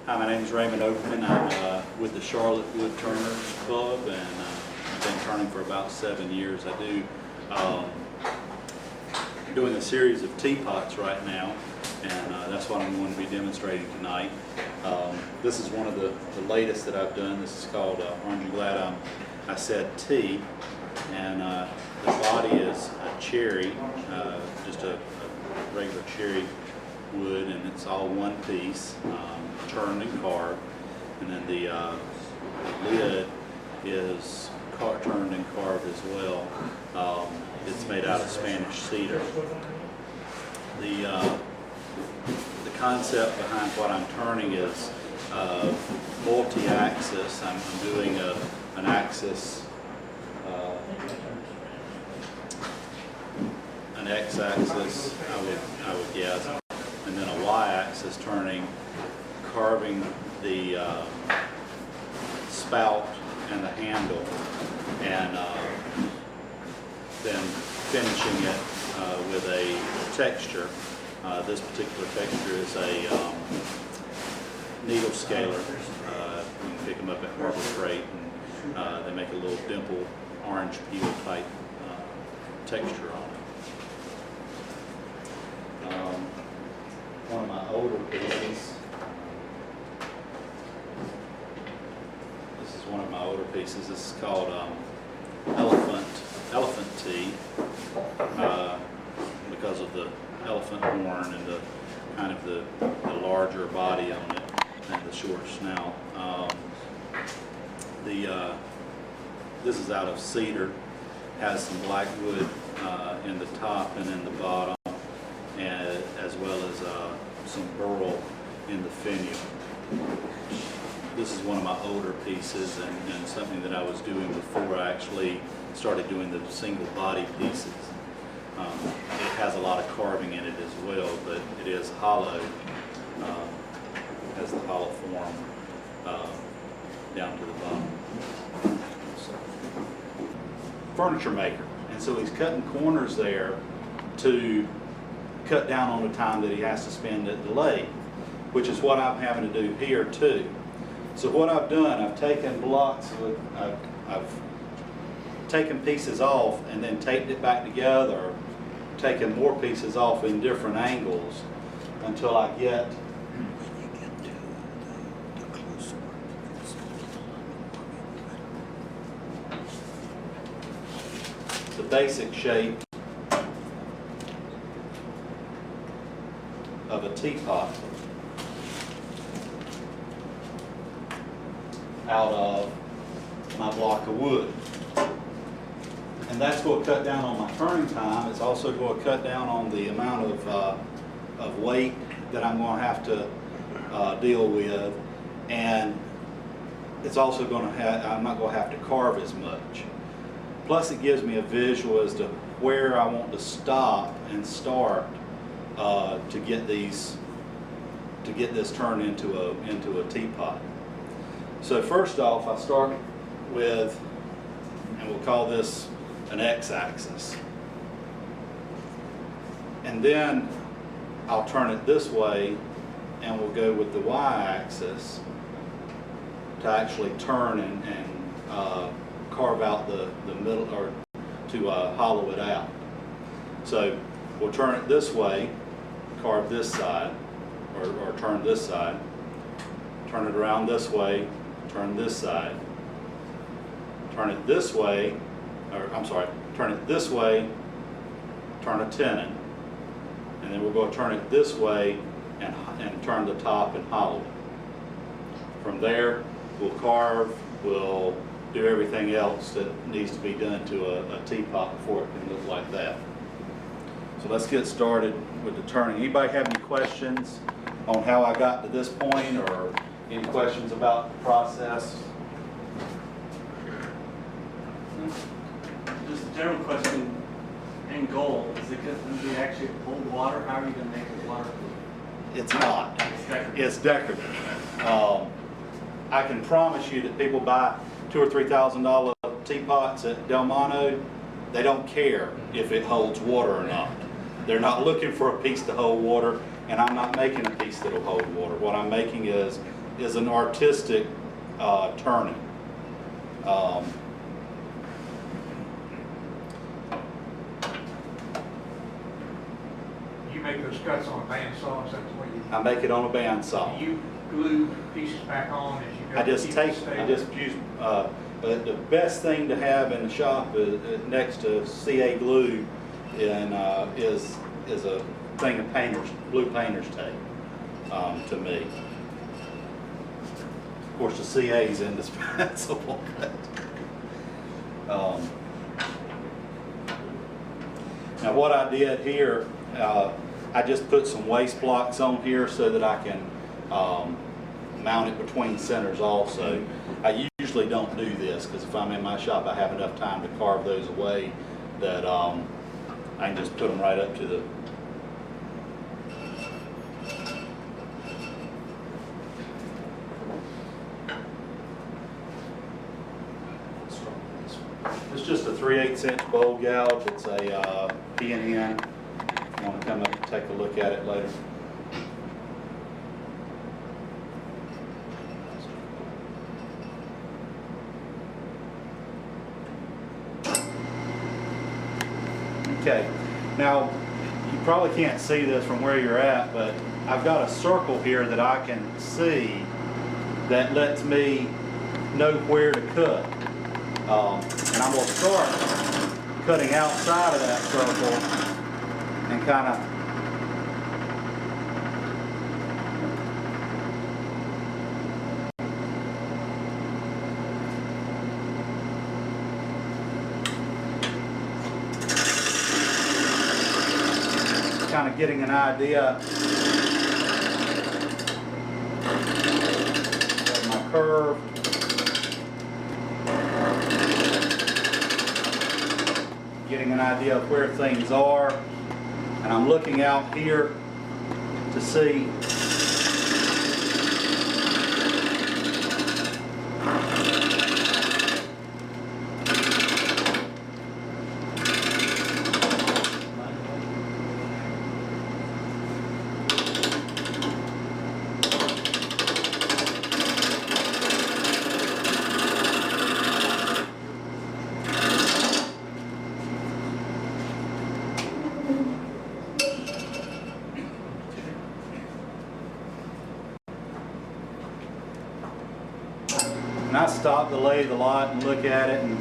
Hi, my name is Raymond Overman. I'm with the Charlotte Woodturners Club, and I've been turning for about 7 years. I do doing a series of teapots right now, and that's what I'm going to be demonstrating tonight. This is one of the latest that I've done. This is called Aren't You Glad I Said Tea, and the body is a cherry, just a regular cherry wood, and it's all one piece, turned and carved, and then the lid is turned and carved as well. It's made out of Spanish cedar. The concept behind what I'm turning is multi-axis. I'm doing an axis, an x-axis, I would guess, and then a y-axis turning, carving the spout and the handle, and then finishing it with a texture. This particular texture is a needle scaler. You can pick them up at Harbor Freight, and they make a little dimple orange peel type texture on it. One of my older pieces. This is one of my older pieces. This is called elephant tea, because of the elephant horn and the kind of the larger body on it and the short snout. This is out of cedar, has some black wood in the top and in the bottom, and as well as some burl in the finial. This is one of my older pieces, and something that I was doing before I actually started doing the single body pieces. It has a lot of carving in it as well, but it is hollow, has the hollow form down to the bottom. So, furniture maker, and so he's cutting corners there to cut down on the time that he has to spend at the lathe, which is what I'm having to do here too. So what I've done, I've taken blocks, I've taken pieces off and then taped it back together, taken more pieces off in different angles until I get the basic shape of a teapot out of my block of wood. And that's going to cut down on my turning time. It's also going to cut down on the amount of weight that I'm going to have to deal with. And it's also going to have, I'm not going to have to carve as much. Plus it gives me a visual as to where I want to stop and start to get this turned into a teapot. So first off, I start with, and we'll call this an x-axis, and then I'll turn it this way, and we'll go with the y-axis to actually turn and carve out the middle, or to hollow it out. So we'll turn it this way, carve this side, or turn this side, turn it around this way, turn this side, turn it this way, or I'm sorry, turn it this way, turn a tenon, and then we're going to turn it this way and turn the top and hollow it. From there, we'll carve, we'll do everything else that needs to be done to a teapot before it can look like that. So let's get started with the turning. Anybody have any questions on how I got to this point, or any questions about the process? Just a general question, in gold, is it going to be actually hold water? How are you going to make it waterproof? It's not. It's decorative. It's decorative. I can promise you that people buy $2,000 or $3,000 teapots at Del Monte. They don't care if it holds water or not. They're not looking for a piece to hold water, and I'm not making a piece that'll hold water. What I'm making is is an artistic turning. You make those cuts on a bandsaw, is that the way you? I make it on a bandsaw. Do you glue pieces back on as you go? I just keep take, it stable? I just use, but the best thing to have in the shop is, next to CA glue and, is a thing of blue painter's tape, to me. Of course, the CA is indispensable. Now what I did here, I just put some waste blocks on here so that I can mount it between centers also. I usually don't do this because if I'm in my shop I have enough time to carve those away that I can just put them right up to the It's just a 3/8 inch bowl gouge. It's a P&N. If you want to come up and take a look at it later. Okay, now you probably can't see this from where you're at, but I've got a circle here that I can see that lets me know where to cut. And I'm going to start cutting outside of that circle and kind of getting an idea of my curve. Getting an idea of where things are, and I'm looking out here to see and I stop the lathe a lot and look at it, and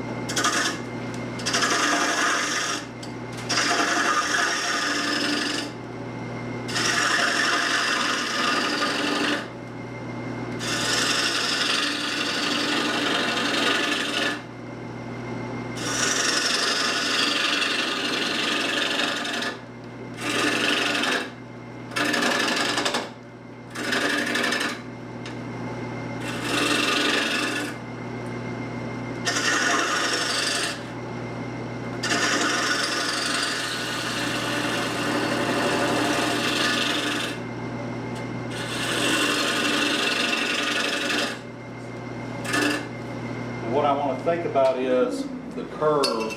what I want to think about is the curve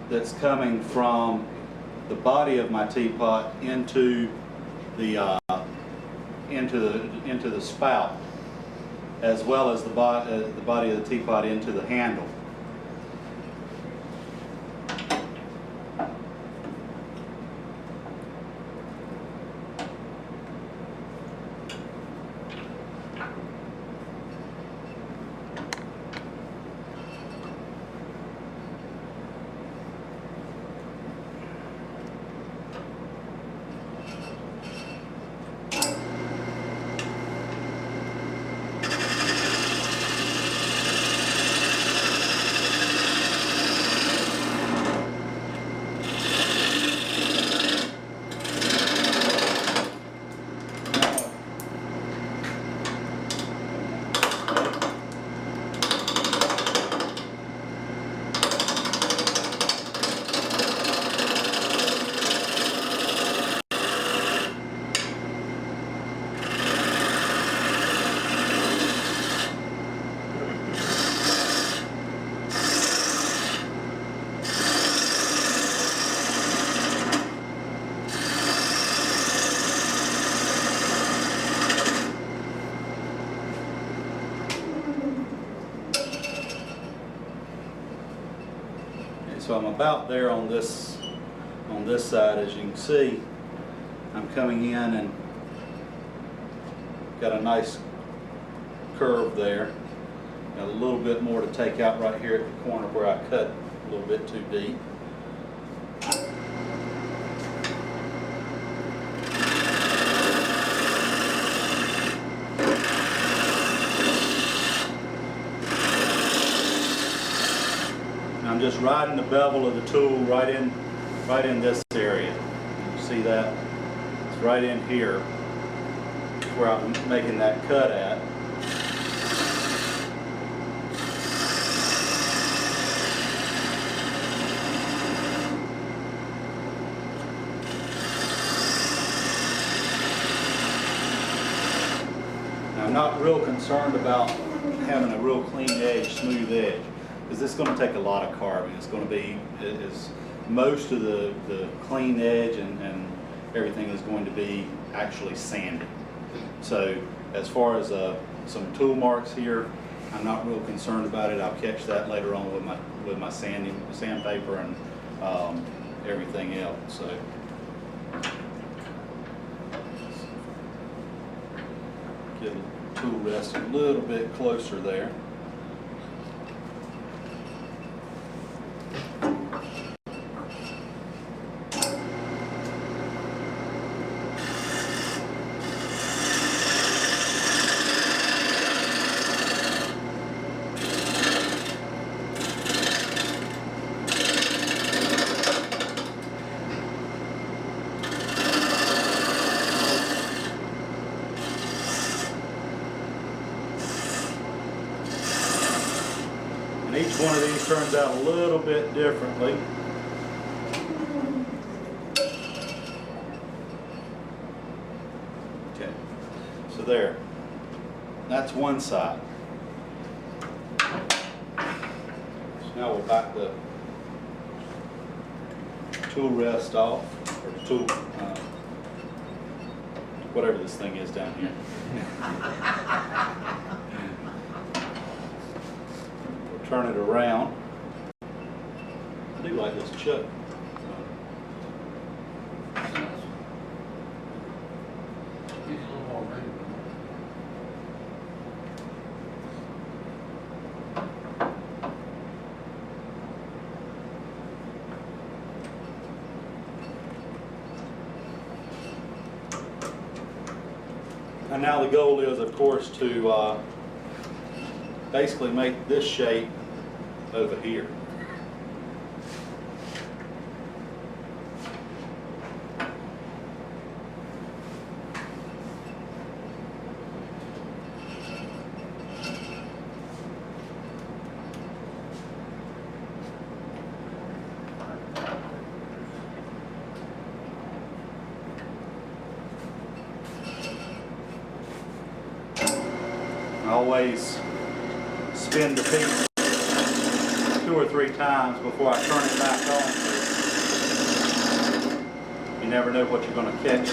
that's coming from the body of my teapot into the spout, as well as the body of the teapot into the handle. So I'm about there on this side. As you can see, I'm coming in and got a nice curve there. Got a little bit more to take out right here at the corner where I cut a little bit too deep. I'm just riding the bevel of the tool right in this area. You see that? It's right in here where I'm making that cut at. Now, I'm not real concerned about having a real clean edge, smooth edge, because this is going to take a lot of carving. It's going to be, most of the clean edge and everything is going to be actually sanded. So as far as some tool marks here, I'm not real concerned about it. I'll catch that later on with my sandpaper and everything else. So get the tool rest a little bit closer there. Each one of these turns out a little bit differently. Okay, so there, that's one side. So now we'll back the tool rest off, or the tool, whatever this thing is down here. Turn it around. I do like this chuck. Gives you a little more room. And now the goal is, of course, to basically make this shape over here. Always spin the piece 2 or 3 times before I turn it back on. You never know what you're going to catch.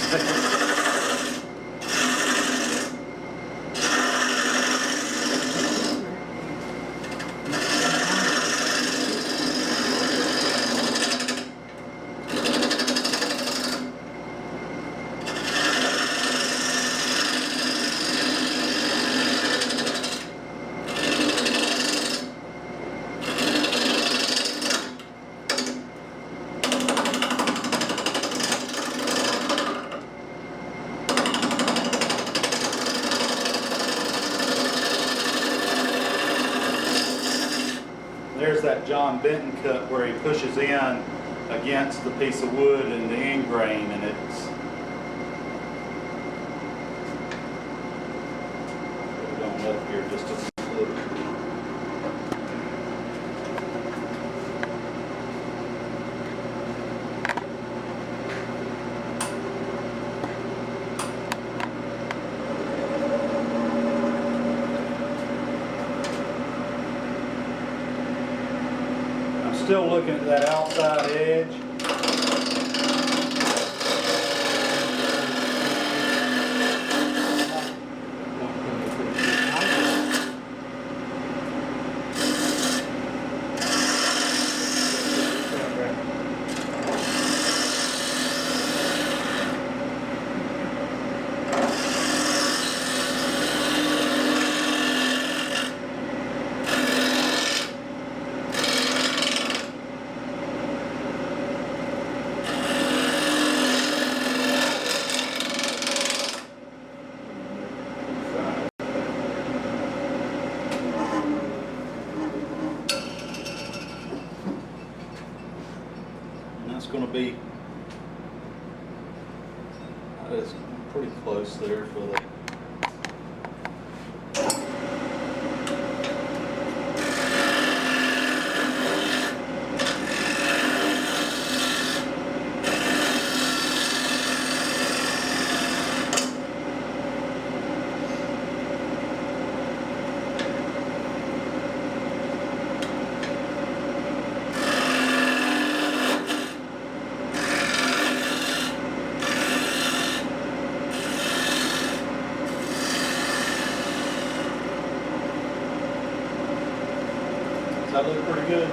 There's that John Benton cut where he pushes in against the piece of wood and the end grain, and it's put it on up here just a little. Still looking at that outside edge. would be, that is pretty close there for the, does that look pretty good?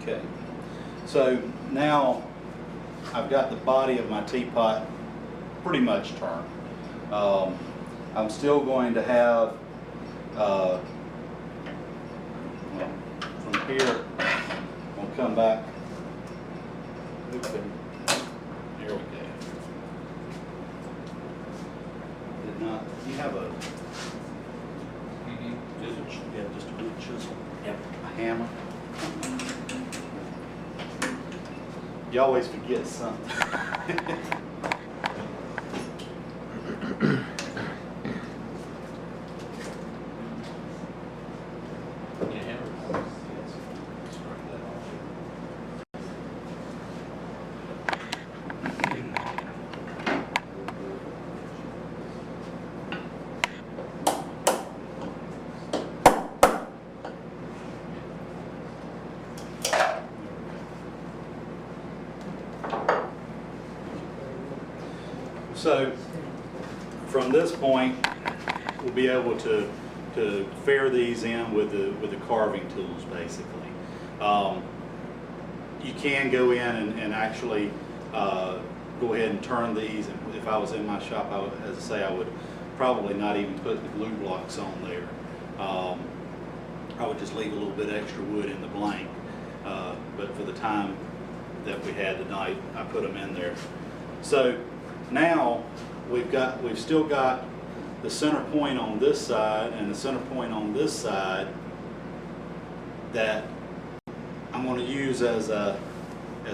Okay, so now I've got the body of my teapot pretty much turned. I'm still going to have, from here, we'll come back. Okay, here we go. Did not, you have a, yeah, just a wood chisel? Yep. A hammer? You always forget something. So from this point, we'll be able to fare these in with the carving tools, basically. You can go in and actually go ahead and turn these. If I was in my shop, as I say, I would probably not even put the glue blocks on there. I would just leave a little bit extra wood in the blank. But for the time that we had tonight, I put them in there. So now we've still got the center point on this side and the center point on this side that I'm going to use as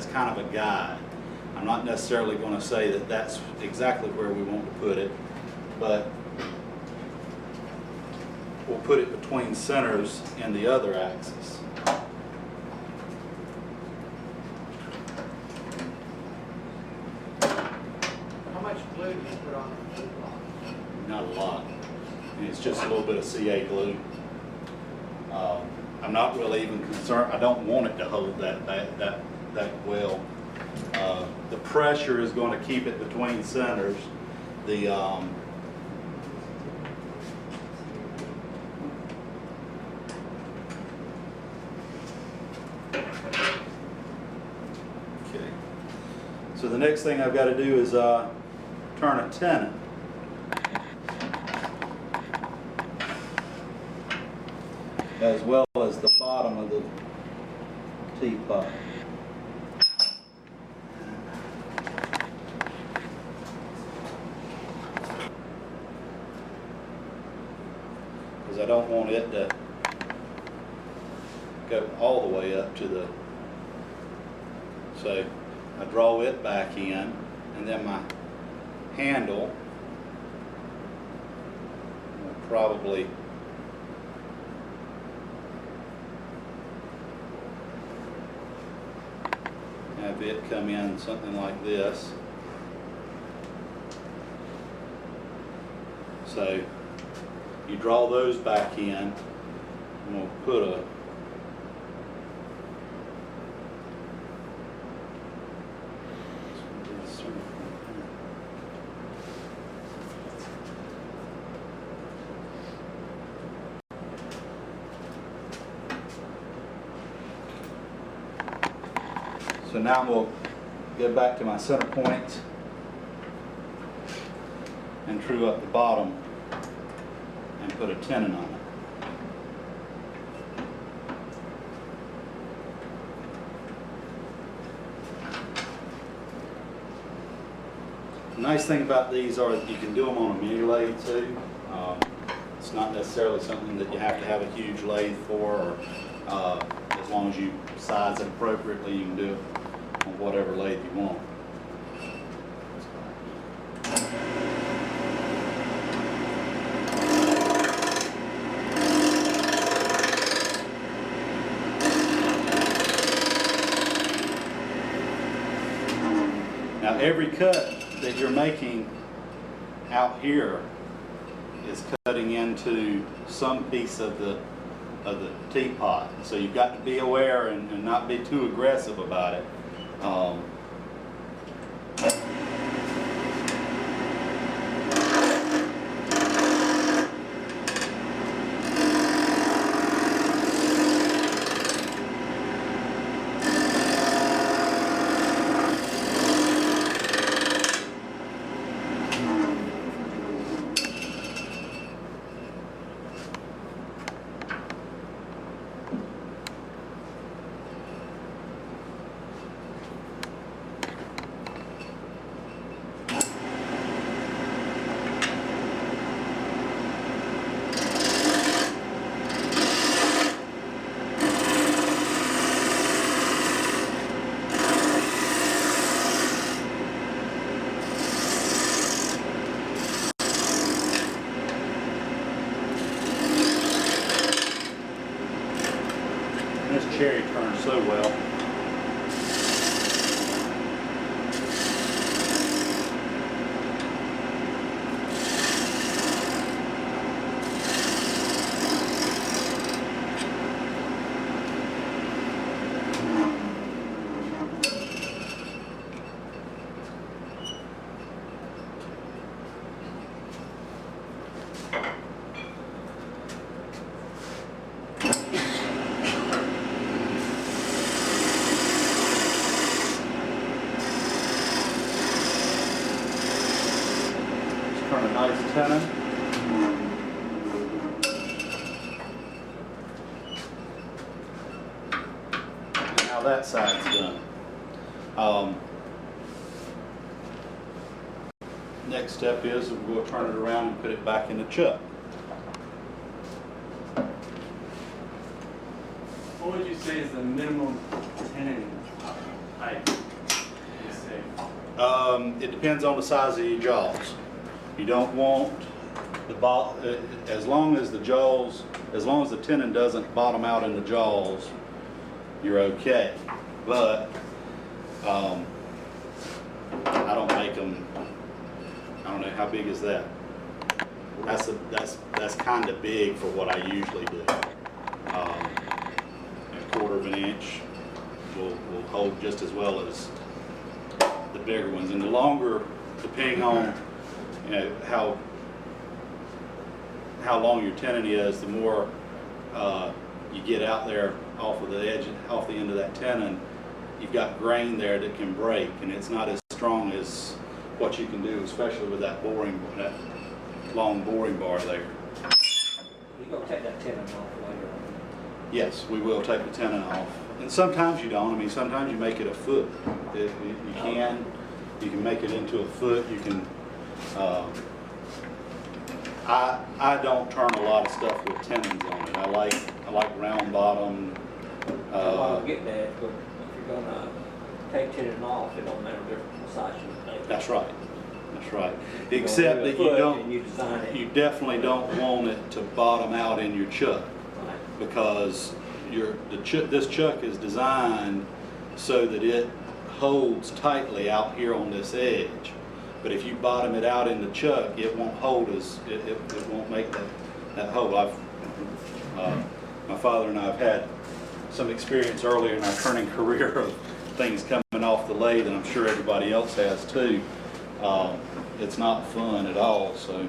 kind of a guide. I'm not necessarily going to say that that's exactly where we want to put it, but we'll put it between centers in the other axis. How much glue do you put on the glue block? Not a lot. I mean, it's just a little bit of CA glue. I'm not really even concerned. I don't want it to hold that well. The pressure is going to keep it between centers. The okay. So the next thing I've got to do is turn a tenon. As well as the bottom of the teapot. Because I don't want it to go all the way up to the, so I draw it back in, and then my handle will probably have it come in something like this. So you draw those back in, and we'll put a So now we'll go back to my center point and true up the bottom and put a tenon on it. The nice thing about these are that you can do them on a mini lathe too. It's not necessarily something that you have to have a huge lathe for, or as long as you size it appropriately, you can do it on whatever lathe you want. Now every cut that you're making out here is cutting into some piece of the teapot. So you've got to be aware and not be too aggressive about it. This cherry turns so well. Turn a nice tenon. Now that side's done. Next step is we'll turn it around and put it back in the chuck. What would you say is the minimum tenon height? You say? It depends on the size of your jaws. You don't want the as long as the jaws, as long as the tenon doesn't bottom out in the jaws, you're okay. But I don't make them. I don't know how big is that. That's kind of big for what I usually do. A quarter of an inch will hold just as well as the bigger ones, and the longer, depending on how long your tenon is, the more you get out there off of the edge, off the end of that tenon, you've got grain there that can break, and it's not as strong as what you can do, especially with that long boring bar there. You're going to take that tenon off later on? Yes, we will take the tenon off, and sometimes you don't. I mean, sometimes you make it a foot. You can make it into a foot. You can. I don't turn a lot of stuff with tenons on it. I like round bottom. I'll get that, but if you're going to take tenon off, it don't matter what size you take. That's right. That's right. You're Except gonna that do a you foot don't. and you design it. You definitely don't want it to bottom out in your chuck, Right. because this chuck is designed so that it holds tightly out here on this edge. But if you bottom it out in the chuck, it won't hold it won't make that hole. My father and I have had some experience earlier in our turning career of things coming off the lathe, and I'm sure everybody else has too. It's not fun at all. So,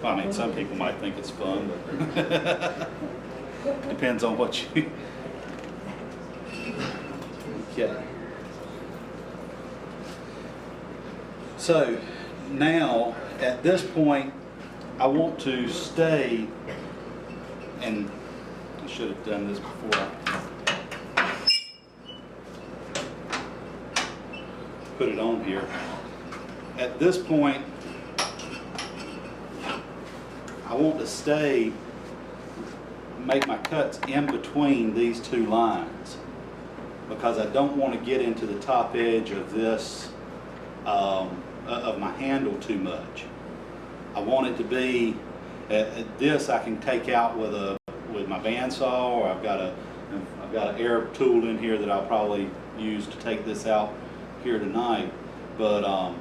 I mean, some people might think it's fun, but depends on what you. Okay. So now, at this point, I want to stay, and I should have done this before. put it on here. At this point, I want to make my cuts in between these two lines, because I don't want to get into the top edge of this, of my handle too much. I want it to be, this I can take out with my bandsaw, or I've got an air tool in here that I'll probably use to take this out here tonight. But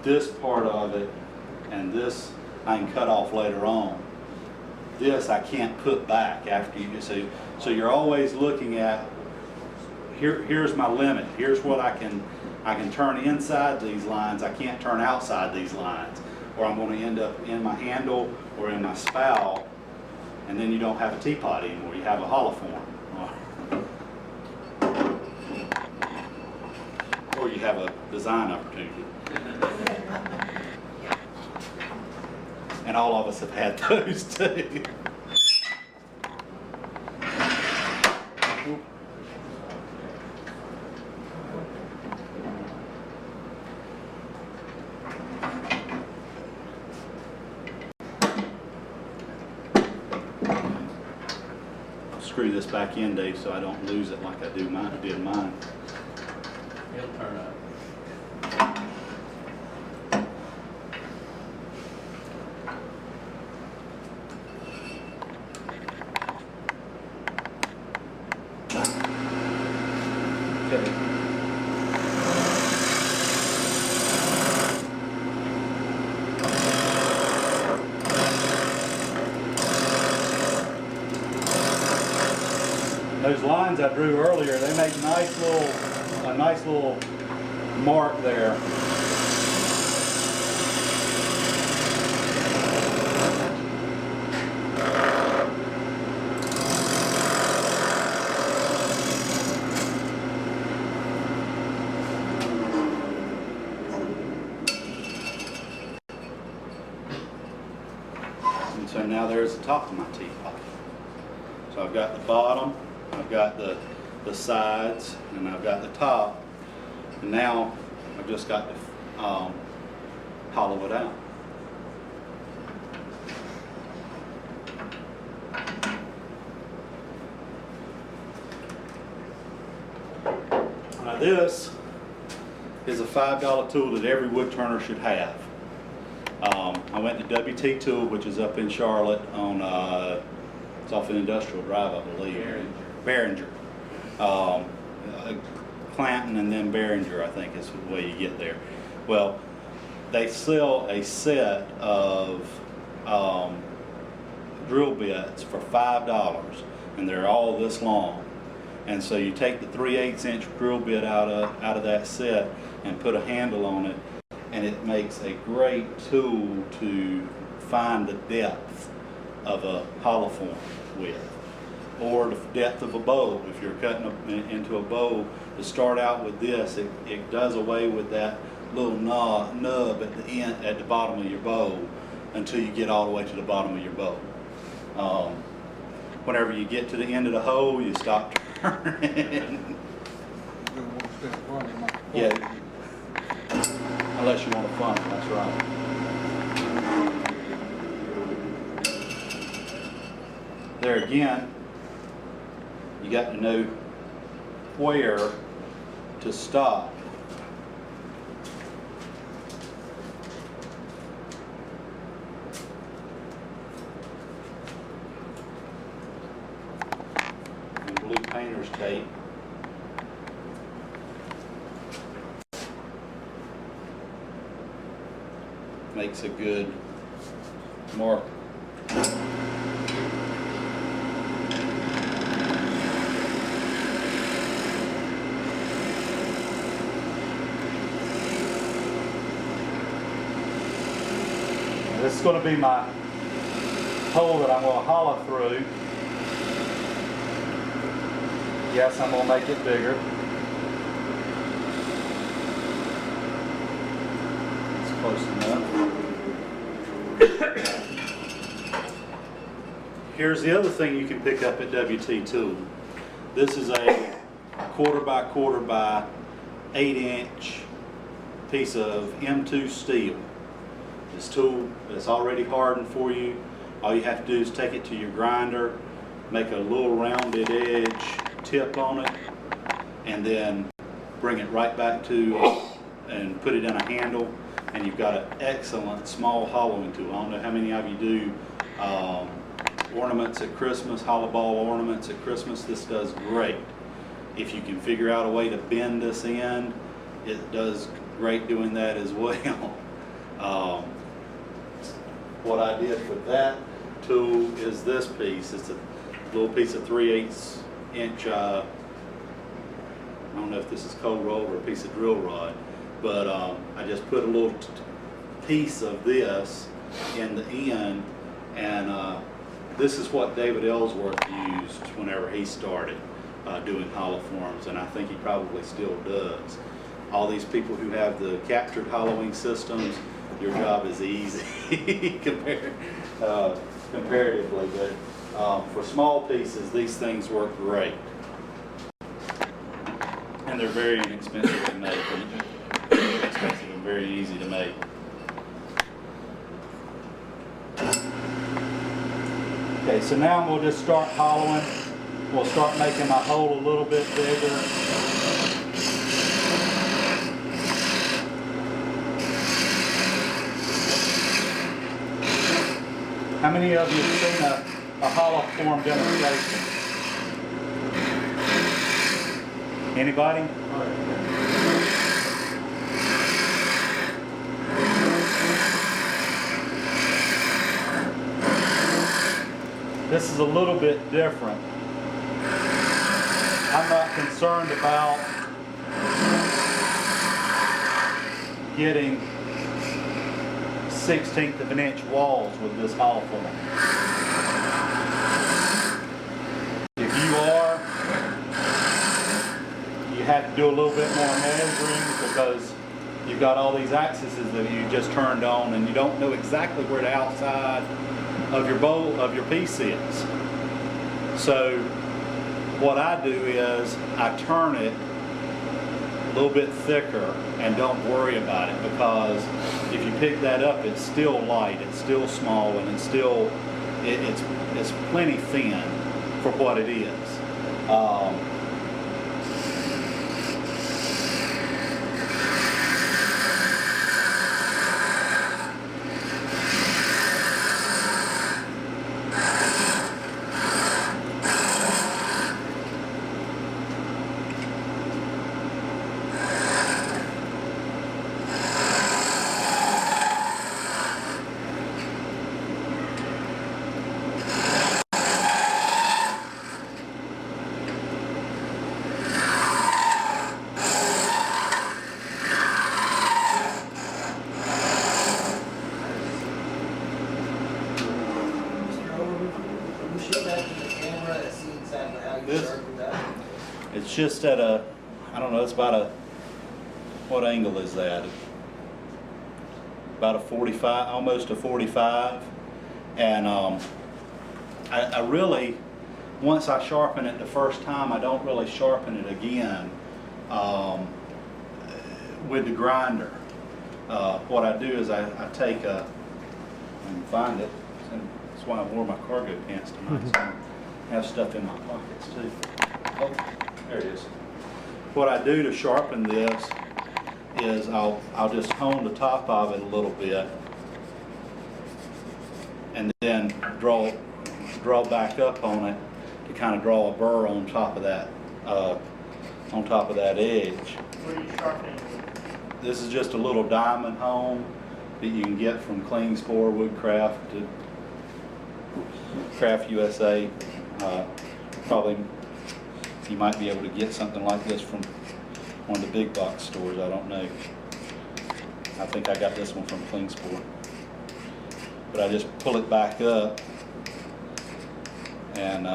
this part of it and this I can cut off later on. This I can't put back after you see. So you're always looking at, here's my limit. Here's what I can turn inside these lines. I can't turn outside these lines, or I'm going to end up in my handle or in my spout, and then you don't have a teapot anymore. You have a hollow form. Or you have a design opportunity. And all of us have had those too. I'll screw this back in, Dave, so I don't lose it like I did mine. It'll turn up. Okay. Those lines I drew earlier, they make a nice little mark there. And so now there's the top of my teapot. So I've got the bottom, I've got the sides, and I've got the top. And now I've just got to hollow it out. Now this is a $5 tool that every wood turner should have. I went to WT Tool, which is up in Charlotte on, it's off an Industrial Drive, I believe. Behringer. Clanton and then Behringer, I think is the way you get there. Well, they sell a set of drill bits for $5, and they're all this long. And so you take the 3/8 inch drill bit out of that set and put a handle on it, and it makes a great tool to find the depth of a hollow form with, or the depth of a bow. If you're cutting into a bow, to start out with this, it does away with that little nub at the end, at the bottom of your bow, until you get all the way to the bottom of your bow. Whenever you get to the end of the hole, you stop turning. Yeah. Unless you want to funnel, that's right. There again, you got to know where to stop. And blue painter's tape. Makes a good mark. This is going to be my hole that I'm going to hollow through. Yes, I'm going to make it bigger. It's close enough. Here's the other thing you can pick up at WT Tool. This is a 1/4 by 1/4 by 8-inch piece of M2 steel. This tool is already hardened for you. All you have to do is take it to your grinder, make a little rounded edge tip on it, and then bring it right back to and put it in a handle, and you've got an excellent small hollowing tool. I don't know how many of you do ornaments at Christmas, hollow ball ornaments at Christmas. This does great. If you can figure out a way to bend this end, it does great doing that as well. What I did with that tool is this piece. It's a little piece of 3/8 inch, I don't know if this is cold roll or a piece of drill rod, but I just put a little piece of this in the end, and this is what David Ellsworth used whenever he started doing hollow forms, and I think he probably still does. All these people who have the captured hollowing systems, your job is easy comparatively, but for small pieces, these things work great. And they're very inexpensive to make, inexpensive and very easy to make. Okay, so now we'll just start hollowing. We'll start making my hole a little bit bigger. How many of you have seen a hollow form demonstration? Anybody? This is a little bit different. I'm not concerned about getting 1/16 of an inch walls with this hollow form. If you are, you have to do a little bit more measuring because you've got all these axes that you just turned on and you don't know exactly where the outside of your bowl of your piece is. So what I do is I turn it a little bit thicker and don't worry about it, because if you pick that up, it's still light, it's still small, and it's still it's plenty thin for what it is. It's just at a, I don't know, it's about a, what angle is that? About a 45, almost a 45. And I really, once I sharpen it the first time, I don't really sharpen it again with the grinder. What I do is I take a, I can find it, that's why I wore my cargo pants tonight, so I have stuff in my pockets too. Oh, there it is. What I do to sharpen this is I'll just hone the top of it a little bit and then draw back up on it to kind of draw a burr on top of that edge. What are you sharpening? This is just a little diamond hone that you can get from Klingspor Woodcraft to Craft USA. Probably you might be able to get something like this from one of the big box stores. I don't know. I think I got this one from Klingspor. But I just pull it back up and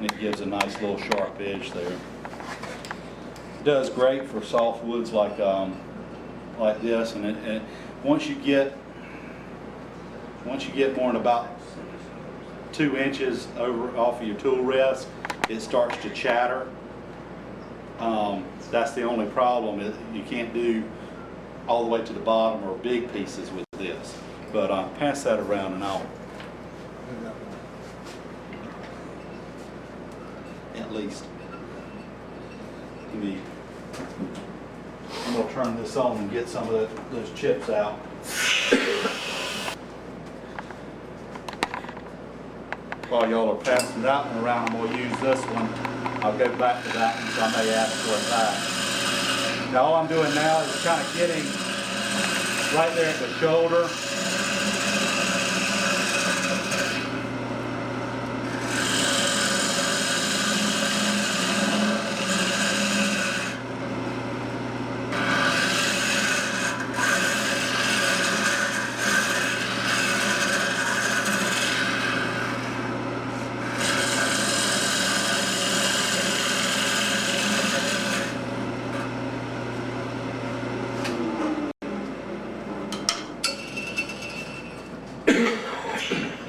it gives a nice little sharp edge there. It does great for soft woods like this, and once you get more than about 2 inches over off of your tool rest, it starts to chatter. That's the only problem, is you can't do all the way to the bottom or big pieces with this. But pass that around and I'll at least I'm gonna turn this on and get some of those chips out. While y'all are passing that one around, I'm gonna use this one. I'll go back to that one, so I may add to it back. Now all I'm doing now is kind of getting right there at the shoulder.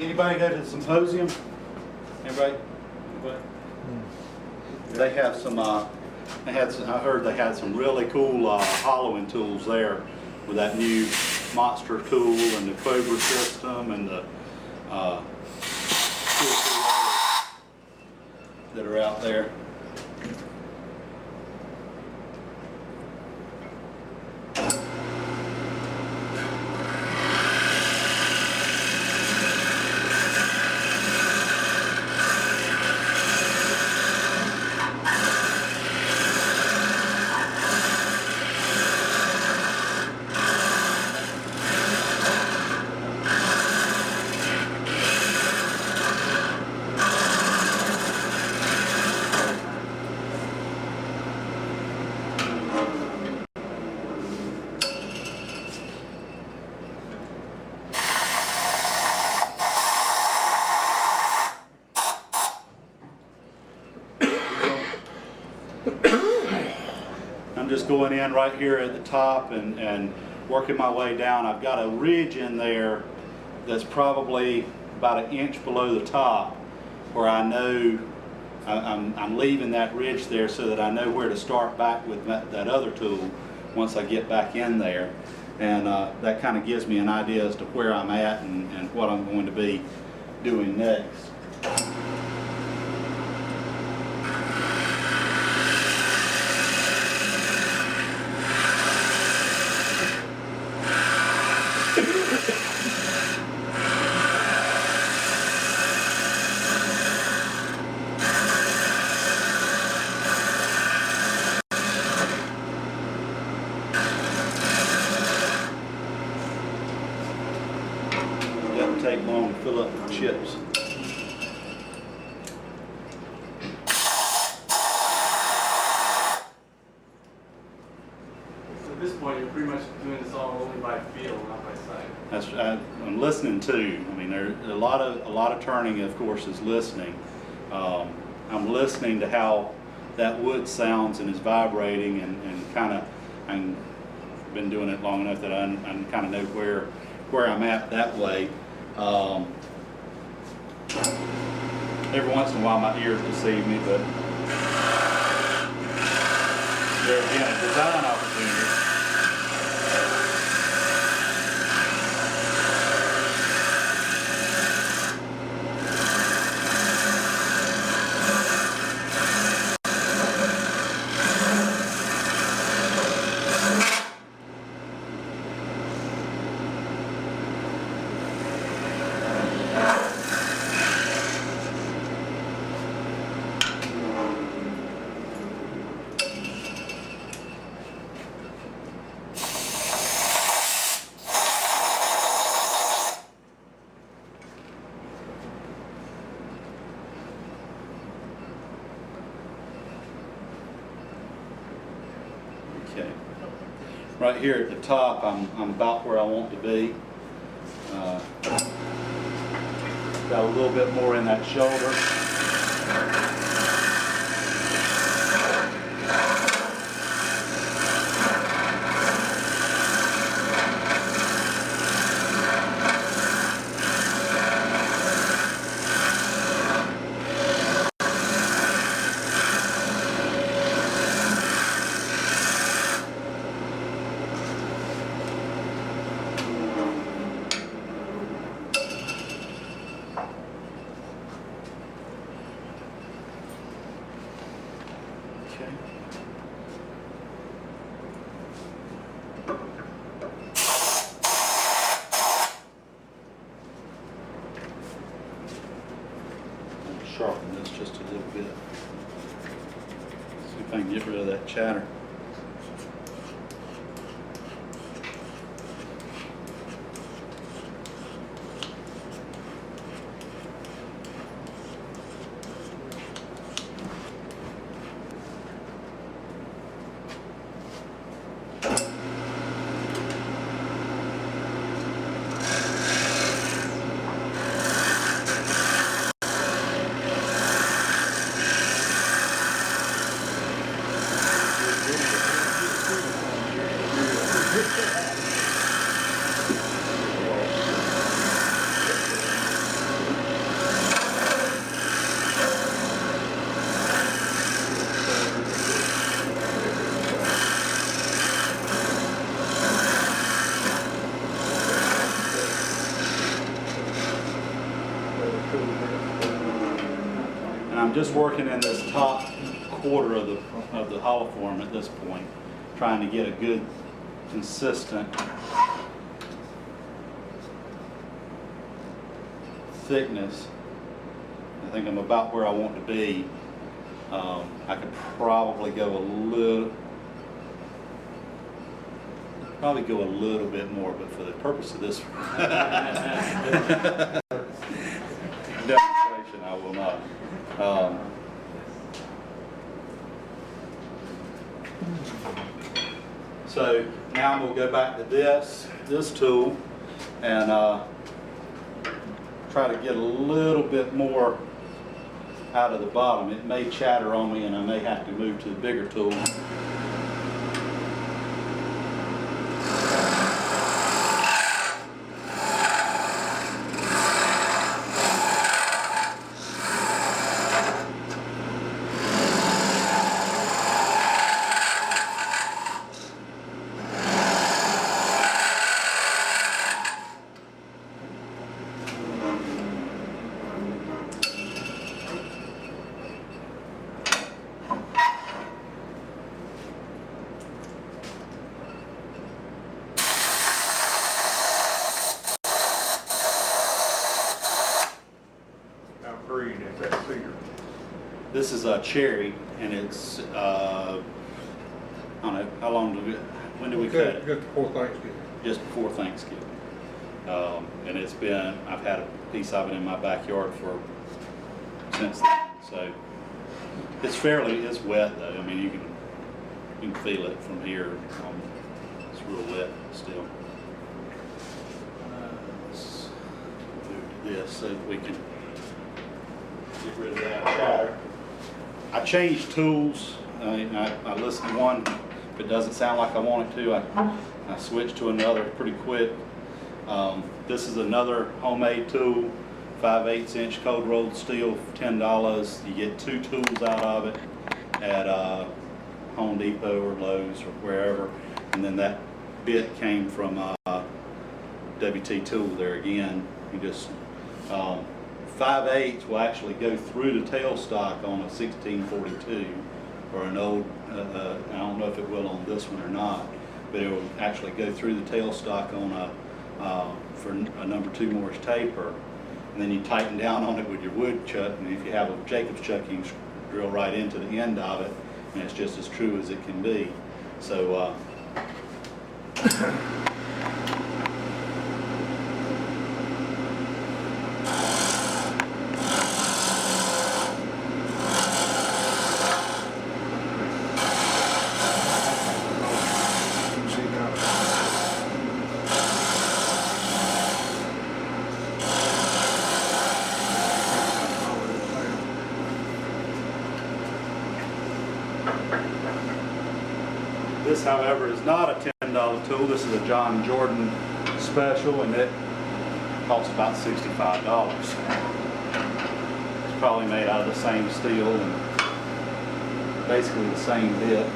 Anybody go to the symposium? Anybody? They have some, I heard they had some really cool hollowing tools there with that new monster tool and the Cobra system and the 2 or 3 others that are out there. I'm just going in right here at the top and working my way down. I've got a ridge in there that's probably about 1 inch below the top, where I know I'm leaving that ridge there so that I know where to start back with that other tool once I get back in there. And that kind of gives me an idea as to where I'm at and what I'm going to be doing next. Doesn't take long to fill up the chips. So at this point, you're pretty much doing this all only by feel, not by sight. I'm listening too. I mean, there's a lot of turning, of course, is listening. I'm listening to how that wood sounds and is vibrating, and kind of, I've been doing it long enough that I kind of know where I'm at that way. Every once in a while my ears deceive me, but there again, a design opportunity. Okay. Right here at the top, I'm about where I want to be. Got a little bit more in that shoulder. Okay. Sharpen this just a little bit. See if I can get rid of that chatter. And I'm just working in this top quarter of the hollow form at this point, trying to get a good, consistent thickness. I think I'm about where I want to be. I could probably go a little bit more, but for the purpose of this demonstration, I will not. So now I'm going to go back to this tool and try to get a little bit more out of the bottom. It may chatter on me and I may have to move to the bigger tool. This is a cherry, and it's I don't know how long when did we cut it? Just before Thanksgiving. Just before Thanksgiving. And it's been, I've had a piece of it in my backyard since then. So it's wet though. I mean, you can feel it from here. It's real wet still. Let's move to this so that we can get rid of that chatter. I changed tools. I listen to one. If it doesn't sound like I want it to, I switch to another pretty quick. This is another homemade tool, 5/8 inch cold rolled steel, $10. You get 2 tools out of it at Home Depot or Lowe's or wherever. And then that bit came from WT Tool there again. You just 5/8 will actually go through the tailstock on a 1642 or an old, I don't know if it will on this one or not, but it will actually go through the tailstock on for a number 2 Morse taper. And then you tighten down on it with your wood chuck, and if you have a Jacobs chuck, you can drill right into the end of it, and it's just as true as it can be. So this, however, is not a $10 tool. This is a John Jordan special, and it costs about $65. It's probably made out of the same steel and basically the same bit.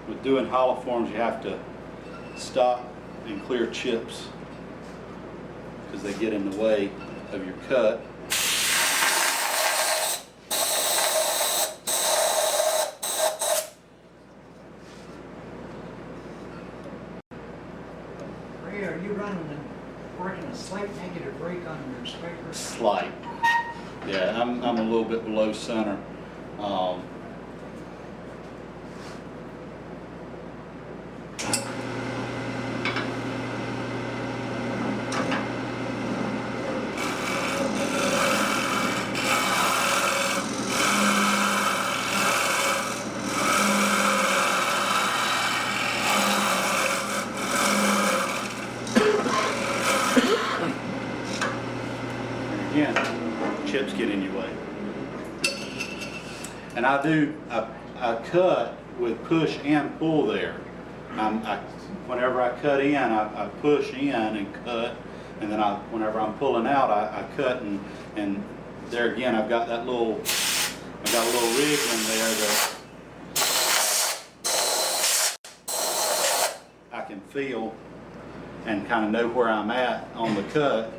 with doing hollow forms, you have to stop and clear chips because they get in the way of your cut. Ray, are you working a slight negative brake on your scraper? Slight. Yeah, I'm a little bit below center. Again, chips get in your way. And I cut with push and pull there. Whenever I cut in, I push in and cut, and then whenever I'm pulling out, I cut, and there again, I've got a little rig in there that I can feel and kind of know where I'm at on the cut.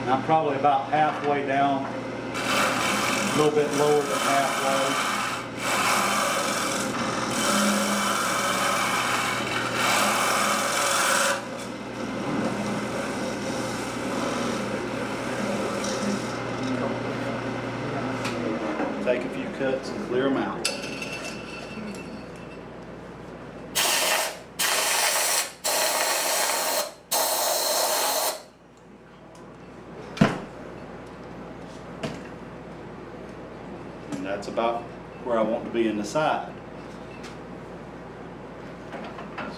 I'm probably about halfway down, a little bit lower than halfway. Take a few cuts and clear them out. That's about where I want to be in the side.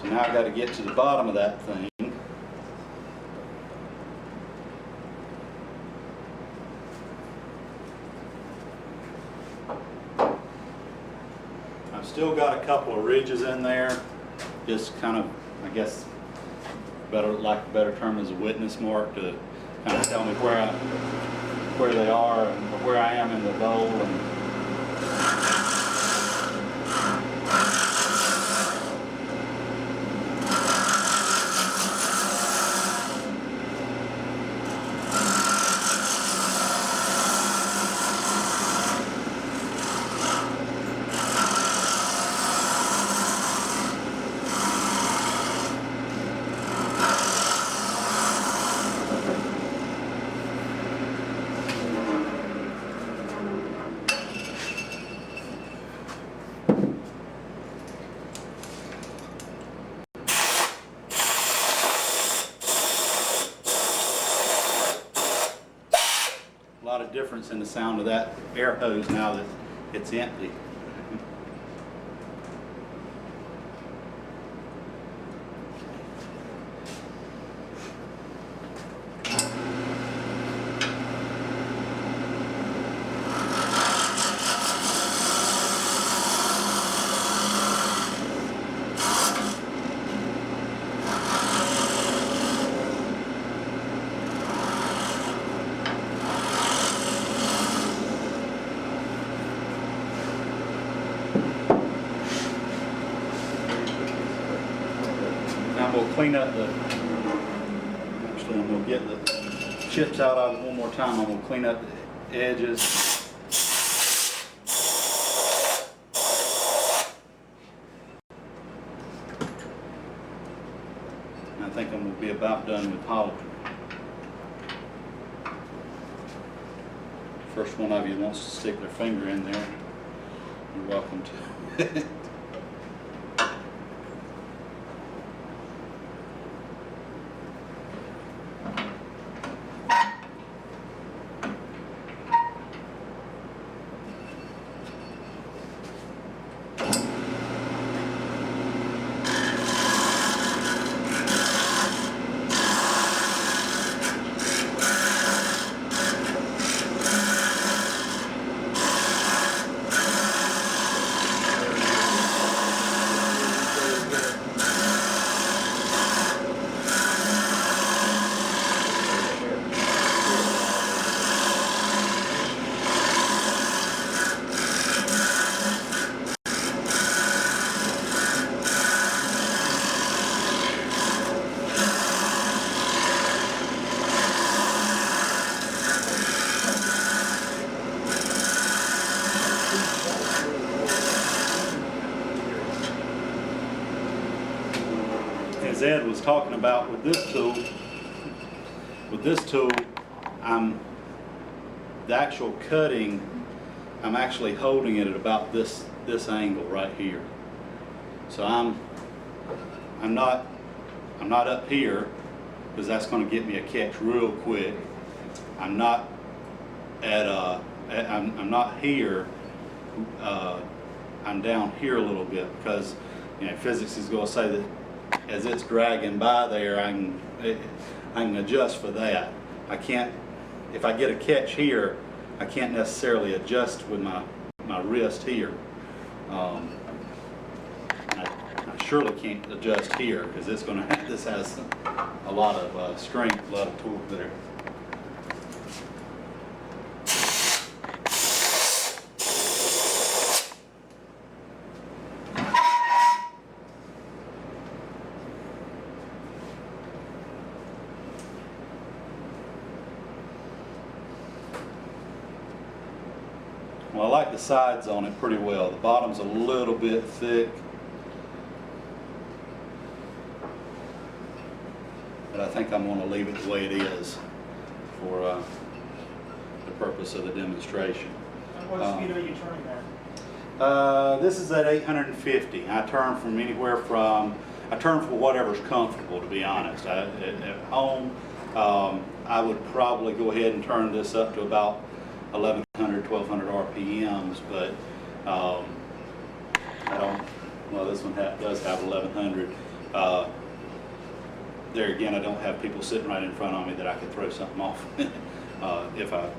So now I've got to get to the bottom of that thing. I've still got a couple of ridges in there, just kind of, I guess, better term is a witness mark to kind of tell me where they are and where I am in the bowl. And a lot of difference in the sound of that air hose now that it's empty. I'm going to clean up actually I'm going to get the chips out of it one more time. I'm going to clean up the edges. And I think I'm going to be about done with polishing. First one of you wants to stick their finger in there, you're welcome to. as Ed was talking about with this tool, the actual cutting, I'm actually holding it at about this angle right here. So I'm not up here, because that's going to get me a catch real quick. I'm not I'm not here. I'm down here a little bit, because physics is going to say that as it's dragging by there, I can adjust for that. I can't, if I get a catch here, I can't necessarily adjust with my wrist here. I surely can't adjust here, because it's going to this has a lot of strength, a lot of torque there. Well, I like the sides on it pretty well. The bottom's a little bit thick, but I think I'm going to leave it the way it is for the purpose of the demonstration. What speed are you turning at? This is at 850. I turn from anywhere from, I turn for whatever's comfortable, to be honest. At home, I would probably go ahead and turn this up to about 1100, 1200 RPMs, but I don't, well, this one does have 1100. There again, I don't have people sitting right in front of me that I could throw something off if I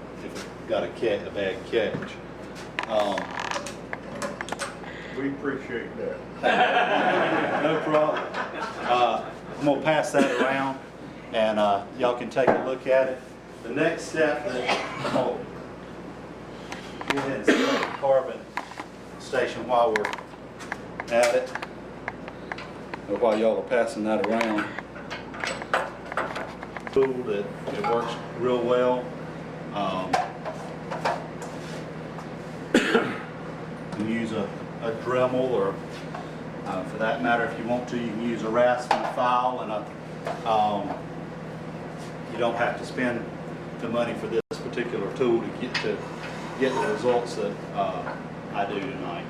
got a bad catch. We appreciate that. No problem. I'm going to pass that around, and y'all can take a look at it. The next step that, go ahead and set up the carbon station while we're at it, or while y'all are passing that around. Tool that it works real well. You can use a Dremel, or for that matter, if you want to, you can use a rasp and a file, and you don't have to spend the money for this particular tool to get the results that I do tonight.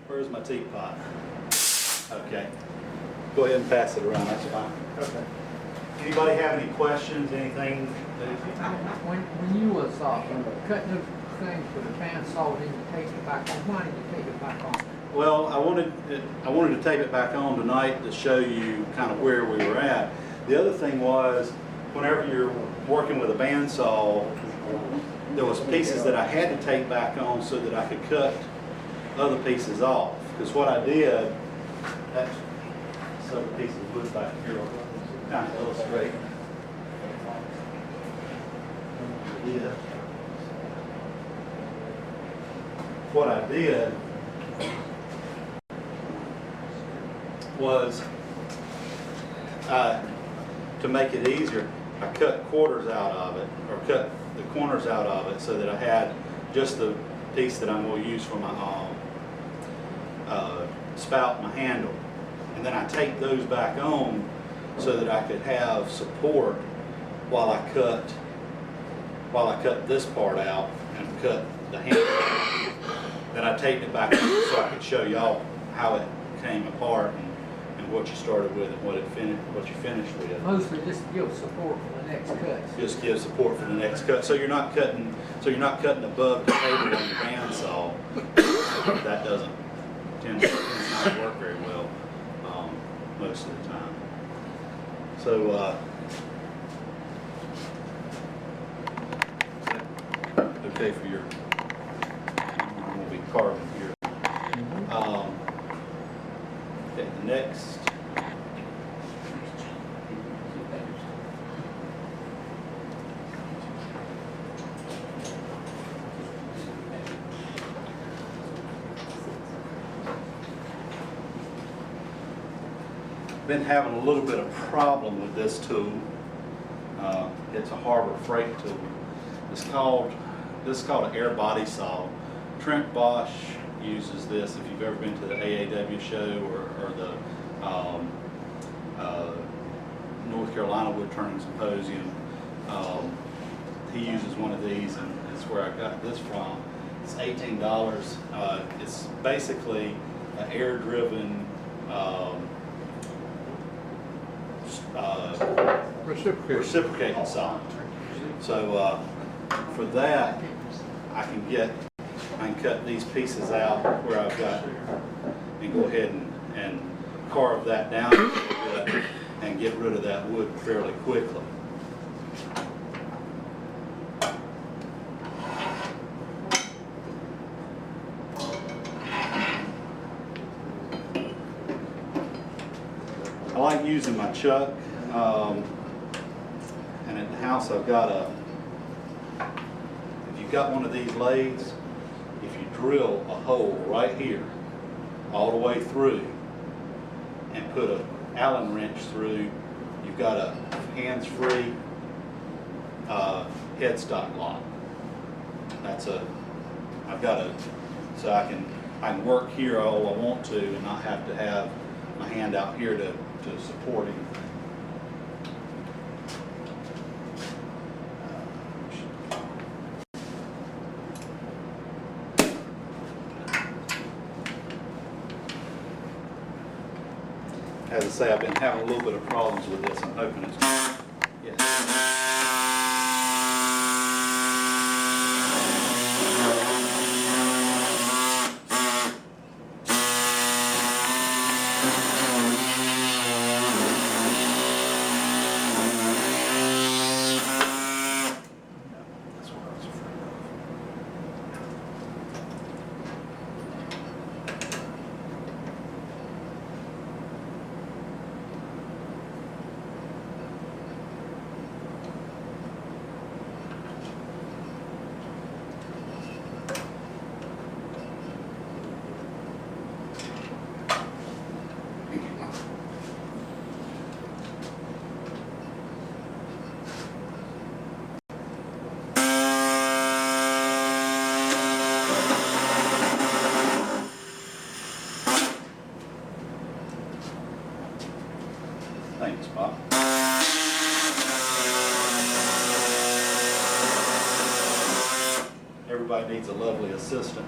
Where's my teapot? Okay. Go ahead and pass it around, that's fine. Okay. Anybody have any questions, anything? When you was cutting those things with a bandsaw, then you take it back on, why did you take it back on? Well, I wanted to tape it back on tonight to show you kind of where we were at. The other thing was, whenever you're working with a bandsaw, there was pieces that I had to tape back on so that I could cut other pieces off. Because what I did, that's some pieces of wood back here, kind of illustrate. Yeah. What I did was, to make it easier, I cut quarters out of it, or cut the corners out of it, so that I had just the piece that I'm going to use for my spout and my handle. And then I taped those back on so that I could have support while I cut this part out and cut the handle. Then I taped it back on so I could show y'all how it came apart and what you started with and what you finished with. Mostly just to give support for the next cut. Just give support for the next cut. So you're not cutting above the table on your bandsaw. That doesn't tend to not work very well most of the time. So okay for your, I'm going to be carving here. Okay, the next. Been having a little bit of problem with this tool. It's a Harbor Freight tool. It's called this is called an air body saw. Trent Bosch uses this. If you've ever been to the AAW show or the North Carolina Woodturning Symposium, he uses one of these, and it's where I got this from. It's $18. It's basically an air-driven reciprocating saw. So for that, I can cut these pieces out where I've got, and go ahead and carve that down a little bit and get rid of that wood fairly quickly. I like using my chuck, and at the house I've got if you've got one of these lathes, if you drill a hole right here, all the way through, and put an Allen wrench through, you've got a hands-free headstock lock. So I can work here all I want to and not have to have my hand out here to support anything. As I say, I've been having a little bit of problems with this. I'm hoping it's, yeah. That's what I was afraid of. Thanks, Bob. Everybody needs a lovely assistant.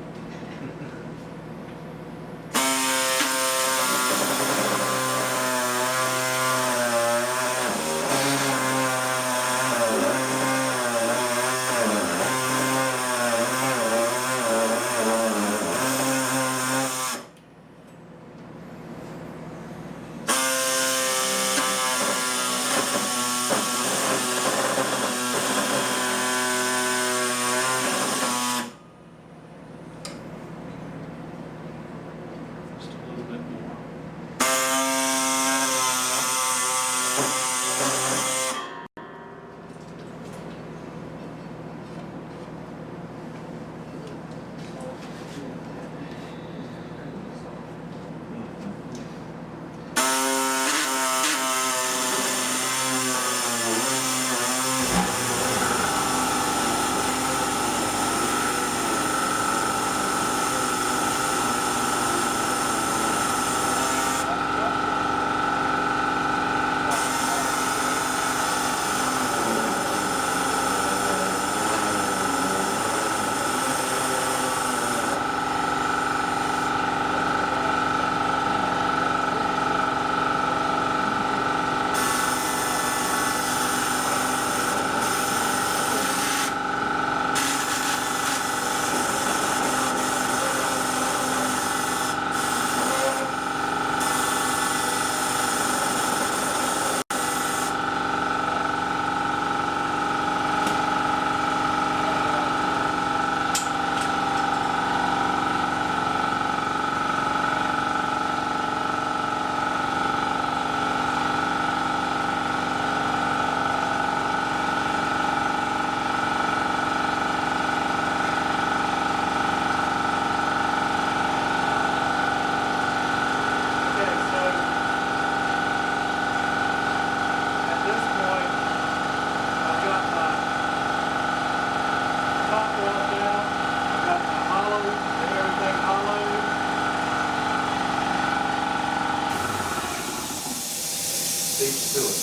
to it.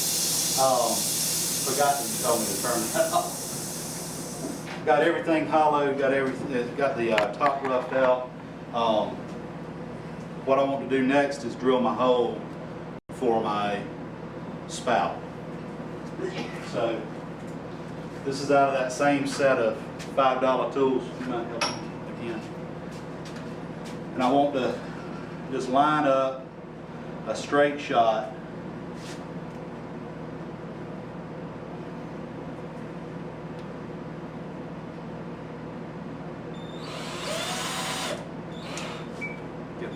Forgot that you told me to turn that off. Got everything hollowed, got everything, got the top roughed out. What I want to do next is drill my hole for my spout. So this is out of that same set of $5 tools. You might help me again. And I want to just line up a straight shot. Get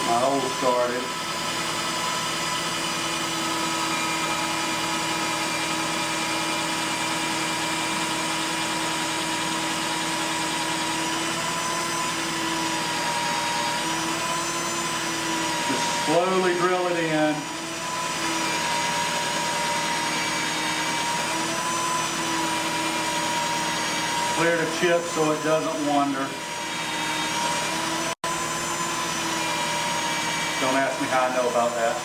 my hole started. Slowly drill it in. Clear the chip so it doesn't wander. Don't ask me how I know about that.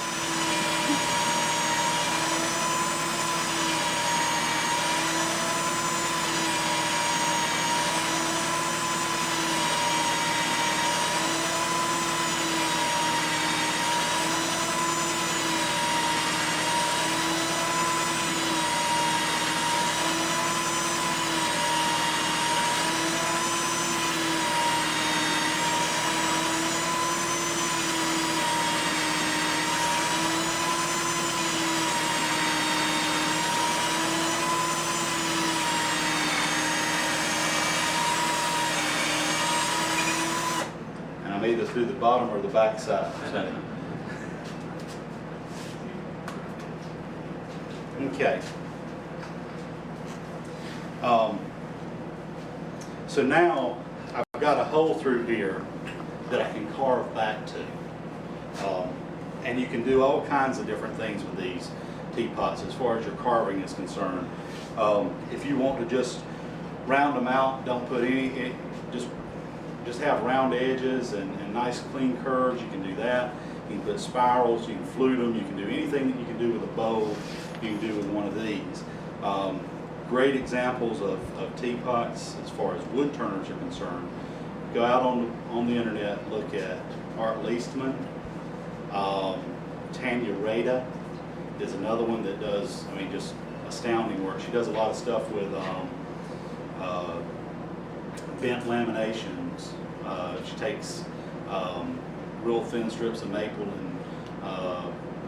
Either through the bottom or the back side. Okay. So now I've got a hole through here that I can carve back to. And you can do all kinds of different things with these teapots as far as your carving is concerned. If you want to just round them out, don't put any, just have round edges and nice clean curves, you can do that. You can put spirals, you can flute them, you can do anything that you can do with a bow, you can do with one of these. Great examples of teapots as far as wood turners are concerned. Go out on the internet, look at Art Leastman. Tania Radda is another one that does, I mean, just astounding work. She does a lot of stuff with bent laminations. She takes real thin strips of maple and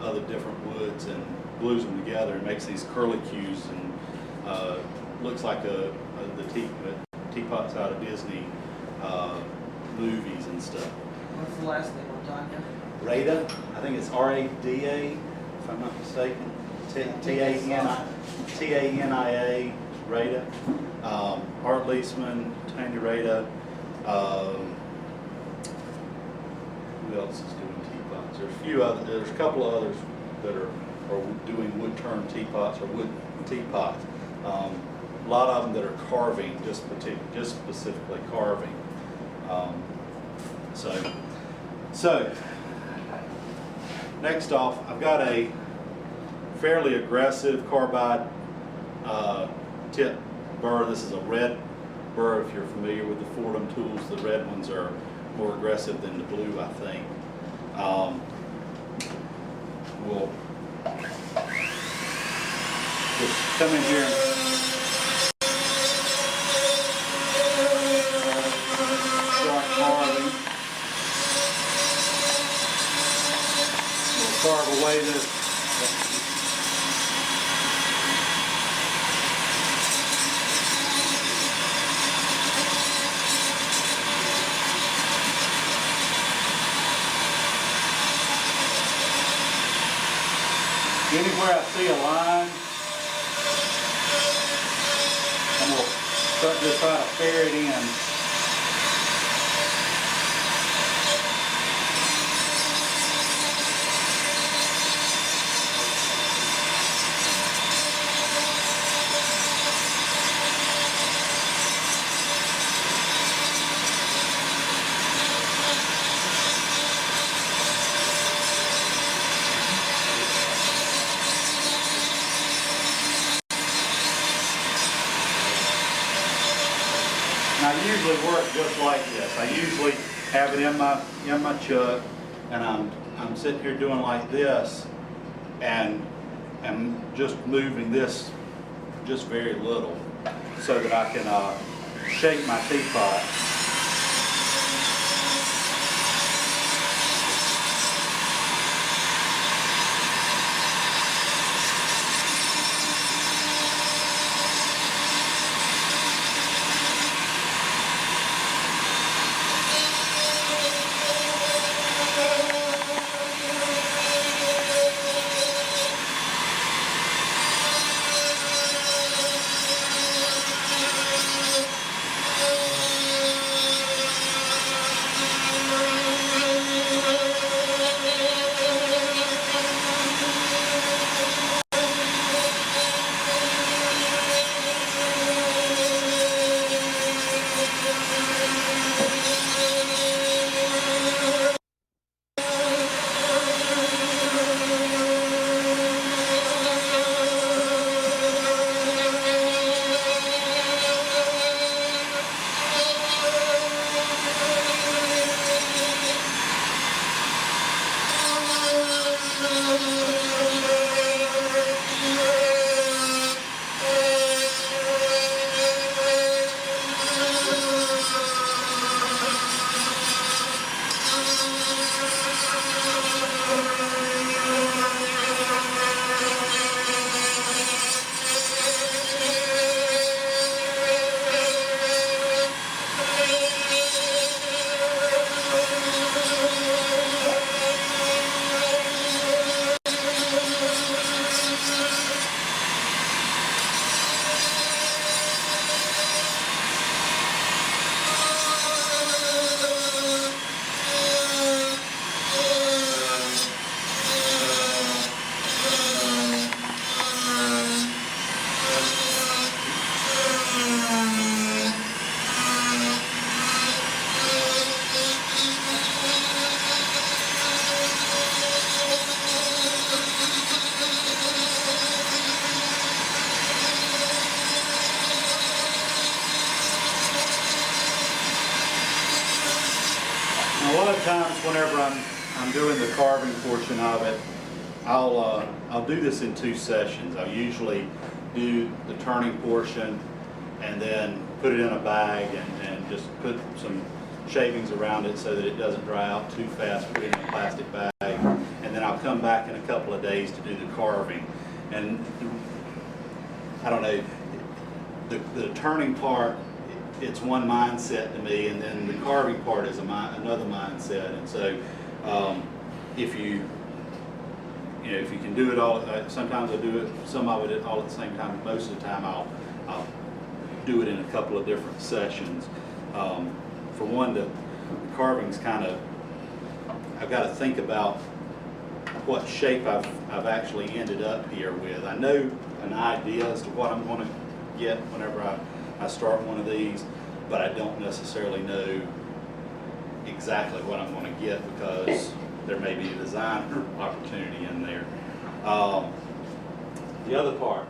other different woods and glues them together and makes these curlicues and looks like the teapots out of Disney movies and stuff. What's the last name on Tania? Radda, I think it's R-A-D-A, if I'm not mistaken. T-A-N-I-A, Radda. Art Leastman, Tania Radda. Who else is doing teapots? There's a couple of others that are doing wood turn teapots or wood teapots. A lot of them that are carving, just specifically carving. So next off, I've got a fairly aggressive carbide tip burr. This is a red burr. If you're familiar with the Fordham tools, the red ones are more aggressive than the blue, I think. We'll just come in here and start carving. We'll carve away this. Anywhere I see a line, and we'll start to try to ferret in. And I usually work just like this. I usually have it in my chuck, and I'm sitting here doing like this, and I'm just moving this just very little, so that I can shape my teapot. A lot of times, whenever I'm doing the carving portion of it, I'll do this in 2 sessions. I'll usually do the turning portion and then put it in a bag and just put some shavings around it so that it doesn't dry out too fast, put it in a plastic bag, and then I'll come back in a couple of days to do the carving. And I don't know, the turning part, it's one mindset to me, and then the carving part is another mindset. And so if you can do it all, sometimes I do it, some of it all at the same time. Most of the time I'll do it in a couple of different sessions. For one, the carving's kind of, I've got to think about what shape I've actually ended up here with. I know an idea as to what I'm going to get whenever I start one of these, but I don't necessarily know exactly what I'm going to get because there may be a design opportunity in there. The other part,